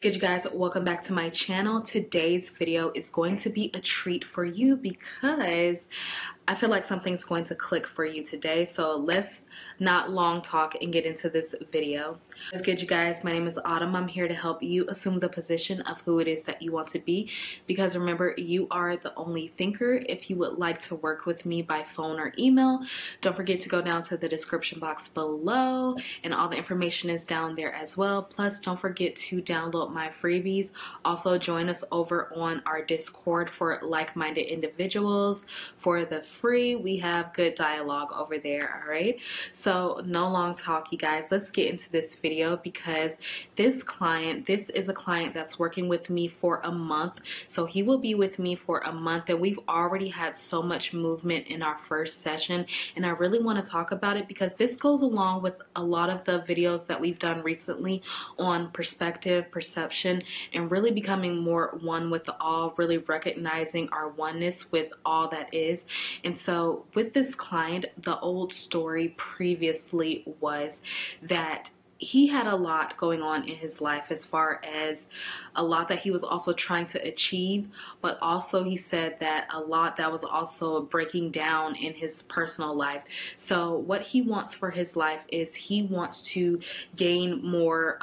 Good, you guys, welcome back to my channel. Today's video is going to be a treat for you because I feel like something's going to click for you today. So let's not long talk and get into this video. What's good, you guys? My name is Autumn. I'm here to help you assume the position of who it is that you want to be, because remember, you are the only thinker. If you would like to work with me by phone or email, don't forget to go down to the description box below, and all the information is down there as well. Plus, don't forget to download my freebies. Also, join us over on our Discord for like-minded individuals for the free. We have good dialogue over there. All right, so no long talk, you guys. Let's get into this video, because this is a client that's working with me for a month. So he will be with me for a month, and we've already had so much movement in our first session, and I really want to talk about it because this goes along with a lot of the videos that we've done recently on perspective, perception, and really becoming more one with the all, really recognizing our oneness with all that is. And so with this client, the old story previously was that he had a lot going on in his life, as far as a lot that he was also trying to achieve, but also he said that a lot that was also breaking down in his personal life. So what he wants for his life is he wants to gain more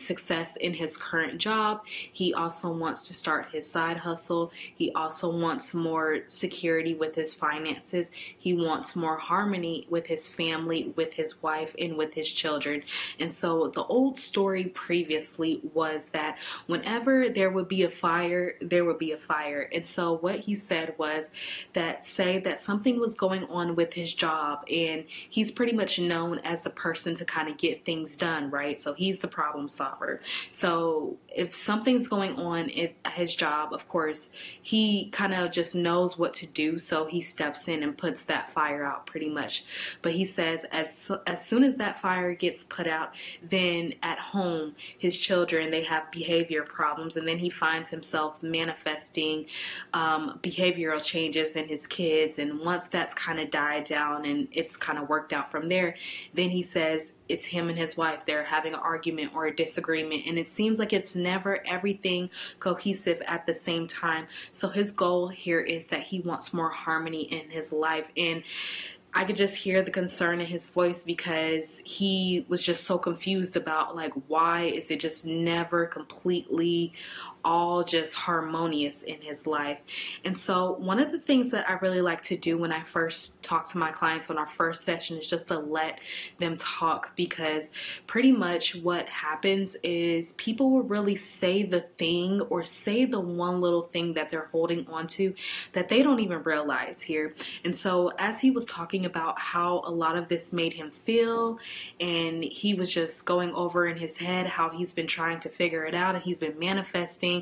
success in his current job. He also wants to start his side hustle. He also wants more security with his finances. He wants more harmony with his family, with his wife, and with his children. And so the old story previously was that whenever there would be a fire, there would be a fire. And so what he said was that, say that something was going on with his job, and he's pretty much known as the person to kind of get things done, right? So he's the problem solver. So if something's going on at his job, of course, he kind of just knows what to do. So he steps in and puts that fire out pretty much. But he says as soon as that fire gets put out, then at home, his children, they have behavior problems, and then he finds himself manifesting behavioral changes in his kids. And once that's kind of died down and it's kind of worked out from there, then he says it's him and his wife, they're having an argument or a disagreement, and it seems like it's never everything cohesive at the same time. So his goal here is that he wants more harmony in his life. And I could just hear the concern in his voice, because he was just so confused about, like, why is it just never completely all just harmonious in his life. And so one of the things that I really like to do when I first talk to my clients on our first session is just to let them talk, because pretty much what happens is people will really say the thing, or say the one little thing that they're holding on to that they don't even realize here. And so as he was talking about how a lot of this made him feel, and he was just going over in his head how he's been trying to figure it out, and he's been manifesting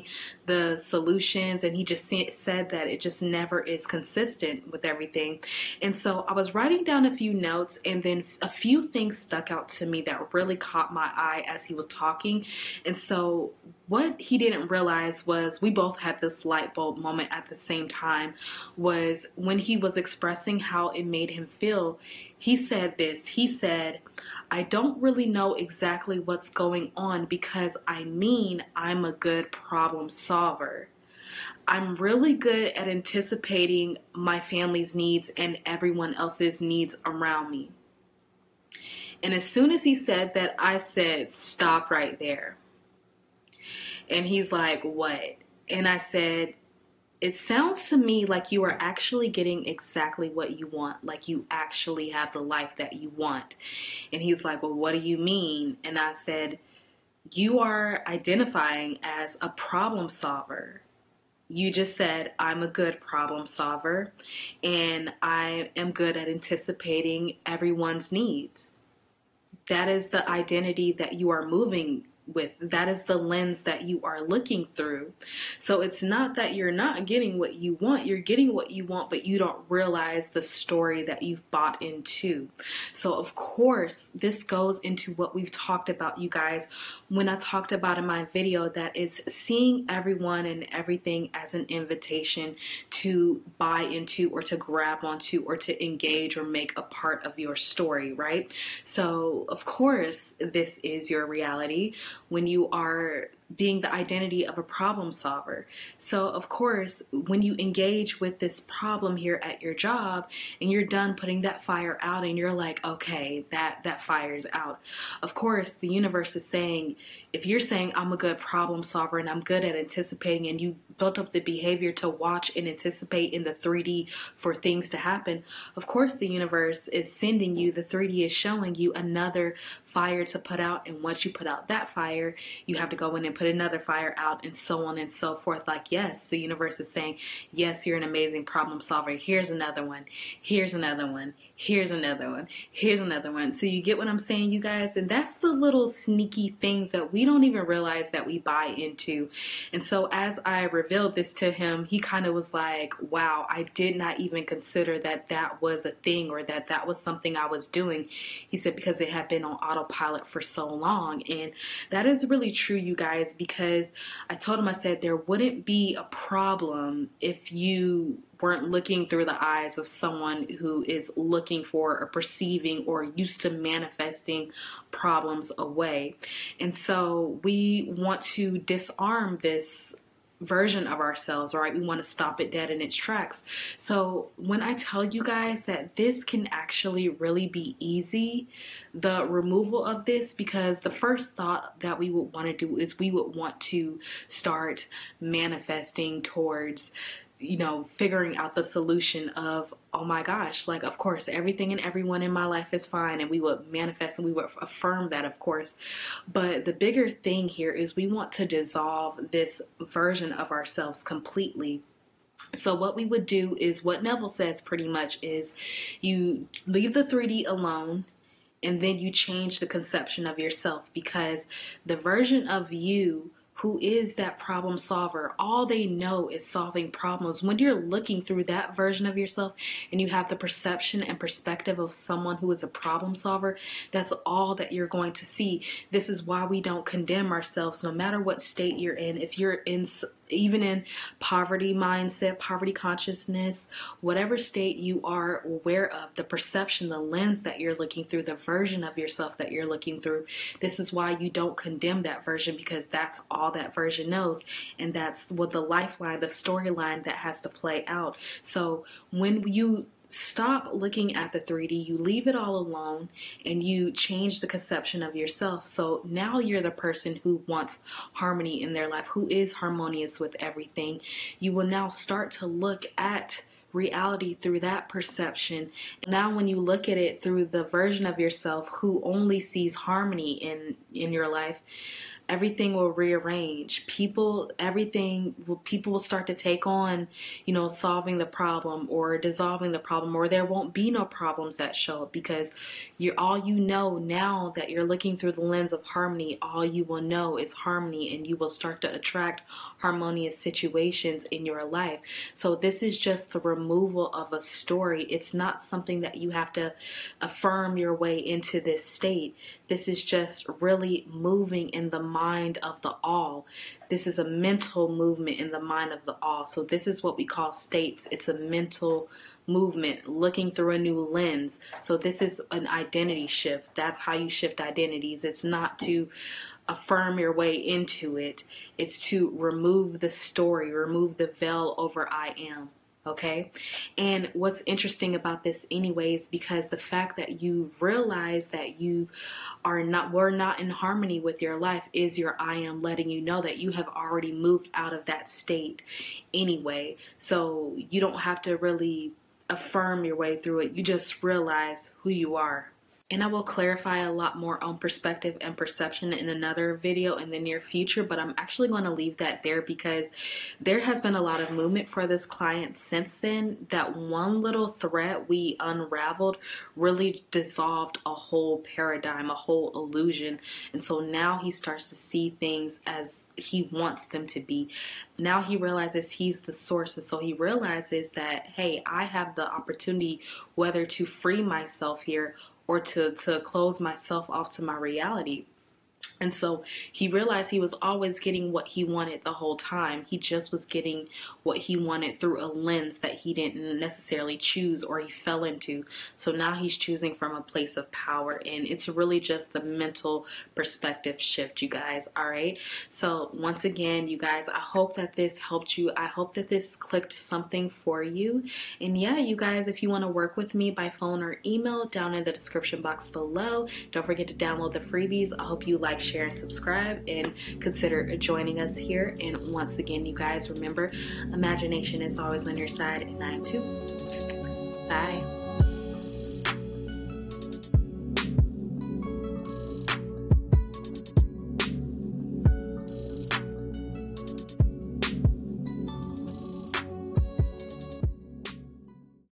the solutions, and he just said that it just never is consistent with everything. And so I was writing down a few notes, and then a few things stuck out to me that really caught my eye as he was talking. And so what he didn't realize was, we both had this light bulb moment at the same time, was when he was expressing how it made him feel. He said this, he said, "I don't really know exactly what's going on, because I'm a good problem solver. I'm really good at anticipating my family's needs and everyone else's needs around me." And as soon as he said that, I said, "Stop right there." And he's like, "What?" And I said, "It sounds to me like you are actually getting exactly what you want, like you actually have the life that you want." And he's like, "Well, what do you mean?" And I said, "You are identifying as a problem solver. You just said, I'm a good problem solver, and I am good at anticipating everyone's needs. That is the identity that you are moving with. That is the lens that you are looking through. So it's not that you're not getting what you want. You're getting what you want, but you don't realize the story that you've bought into." So of course, this goes into what we've talked about, you guys, when I talked about in my video, that is seeing everyone and everything as an invitation to buy into, or to grab onto, or to engage, or make a part of your story, right? So of course, this is your reality. When you are being the identity of a problem solver. So of course, when you engage with this problem here at your job and you're done putting that fire out and you're like, okay, that fire's out. Of course, the universe is saying, if you're saying I'm a good problem solver and I'm good at anticipating, and you built up the behavior to watch and anticipate in the 3D for things to happen, of course the universe is sending you, the 3D is showing you another fire to put out. And once you put out that fire, you have to go in and put another fire out, and so on and so forth. Like, yes, the universe is saying, yes, you're an amazing problem solver. Here's another one. Here's another one. Here's another one. Here's another one. So you get what I'm saying, you guys? And that's the little sneaky things that we don't even realize that we buy into. And so as I revealed this to him, he kind of was like, wow, I did not even consider that that was a thing, or that that was something I was doing. He said, because it had been on autopilot for so long. And that is really true, you guys, because I told him, I said, there wouldn't be a problem if you weren't looking through the eyes of someone who is looking for or perceiving or used to manifesting problems away. And so we want to disarm this version of ourselves, right? We want to stop it dead in its tracks. So when I tell you guys that this can actually really be easy, the removal of this, because the first thought that we would want to do is we would want to start manifesting towards, you know, figuring out the solution of, oh my gosh, like, of course, everything and everyone in my life is fine. And we would manifest and we would affirm that, of course. But the bigger thing here is we want to dissolve this version of ourselves completely. So what we would do is what Neville says pretty much is you leave the 3D alone, and then you change the conception of yourself, because the version of you who is that problem solver, all they know is solving problems. When you're looking through that version of yourself and you have the perception and perspective of someone who is a problem solver, that's all that you're going to see. This is why we don't condemn ourselves, no matter what state you're in. If you're in, even in poverty mindset, poverty consciousness, whatever state you are aware of, the perception, the lens that you're looking through, the version of yourself that you're looking through, this is why you don't condemn that version, because that's all that version knows. And that's what the lifeline, the storyline that has to play out. So when you stop looking at the 3D, you leave it all alone, and you change the conception of yourself. So now you're the person who wants harmony in their life, who is harmonious with everything. You will now start to look at reality through that perception. Now when you look at it through the version of yourself who only sees harmony in your life, everything will rearrange. People will start to take on, you know, solving the problem or dissolving the problem, or there won't be no problems that show up, because all you know now that you're looking through the lens of harmony, all you will know is harmony, and you will start to attract harmonious situations in your life. So this is just the removal of a story. It's not something that you have to affirm your way into this state. This is just really moving in the mind of the all. This is a mental movement in the mind of the all. So this is what we call states. It's a mental movement, looking through a new lens. So this is an identity shift. That's how you shift identities. It's not to affirm your way into it. It's to remove the story, remove the veil over I am. Okay. And what's interesting about this anyways, because the fact that you realize that you were not in harmony with your life, is your I am letting you know that you have already moved out of that state anyway. So you don't have to really affirm your way through it. You just realize who you are. And I will clarify a lot more on perspective and perception in another video in the near future, but I'm actually going to leave that there because there has been a lot of movement for this client since then. That one little thread we unraveled really dissolved a whole paradigm, a whole illusion. And so now he starts to see things as he wants them to be. Now he realizes he's the source, and so he realizes that, hey, I have the opportunity whether to free myself here or to close myself off to my reality. And so he realized he was always getting what he wanted the whole time. He just was getting what he wanted through a lens that he didn't necessarily choose or he fell into. So now he's choosing from a place of power. And it's really just the mental perspective shift, you guys. All right. So once again, you guys, I hope that this helped you. I hope that this clicked something for you. And yeah, you guys, if you want to work with me by phone or email, down in the description box below. Don't forget to download the freebies. I hope you like, share, and subscribe, and consider joining us here. And once again, you guys, remember, imagination is always on your side, and I am too. Bye.